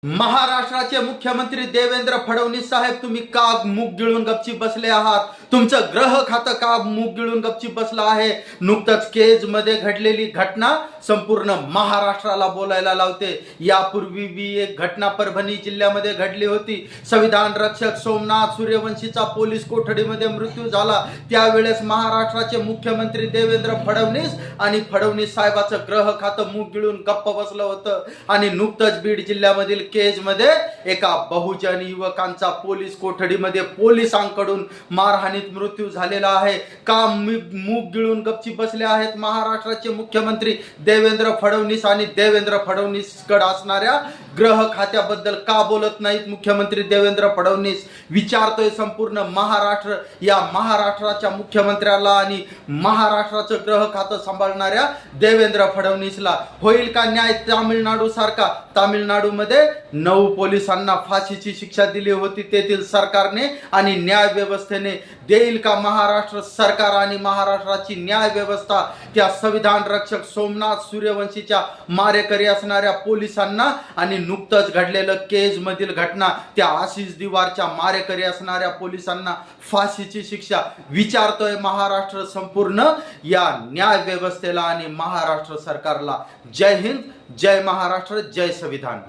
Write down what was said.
महाराष्ट्राचे मुख्यमंत्री देवेंद्र फडणवीस साहेब, तुम्ही का मूग गिळून गपची बसले आहात? तुमचं ग्रह खातं का मूग गिळून गपची बसलं आहे? नुकतंच केज मध्ये घडलेली घटना संपूर्ण महाराष्ट्राला बोलायला लावते। यापूर्वी भी एक घटना परभणी जिल्ह्यामध्ये घडली होती। संविधान रक्षक सोमनाथ सूर्यवंशीचा पोलीस कोठडीमध्ये मृत्यू झाला। त्यावेळेस महाराष्ट्राचे मुख्यमंत्री देवेंद्र फडणवीस आणि फडणवीस साहेबाचं ग्रह खातं मूग गिळून गप्प बसलं होतं। आणि नुकतंच बीड जिल्ह्यामधील केज मध्ये एका बहुजन युवकांचा पोलीस कोठडीमध्ये पोलिसांकडून मारहाणीत मृत्यू झालेला आहे। का मूग गिळून गपची बसले आहेत महाराष्ट्राचे मुख्यमंत्री देवेंद्र फडणवीस आणि देवेंद्र फडणवीस कडे असणाऱ्या ग्रह खात्याबद्दल का बोलत नाहीत मुख्यमंत्री देवेंद्र फडणवीस? विचारतोय संपूर्ण महाराष्ट्र। या महाराष्ट्राच्या मुख्यमंत्र्याला आणि महाराष्ट्राचं ग्रह खातं सांभाळणाऱ्या देवेंद्र फडणवीसला होईल का न्याय? तामिळनाडू सारखा, तामिळनाडूमध्ये 9 पोलिसांना फाशीची शिक्षा दिली होती तेथील सरकारने आणि न्याय व्यवस्थेने। देईल का महाराष्ट्र सरकार आणि महाराष्ट्राची न्याय व्यवस्था त्या संविधान रक्षक सोमनाथ सूर्यवंशीच्या मारेकरी असणाऱ्या पोलिसांना आणि नुकतंच घडलेलं केज मधील घटना त्या आशिष दिवारच्या मारेकरी असणाऱ्या पोलिसांना फाशीची शिक्षा? विचारतोय महाराष्ट्र संपूर्ण या न्याय व्यवस्थेला आणि महाराष्ट्र सरकारला। जय हिंद, जय महाराष्ट्र, जय संविधान।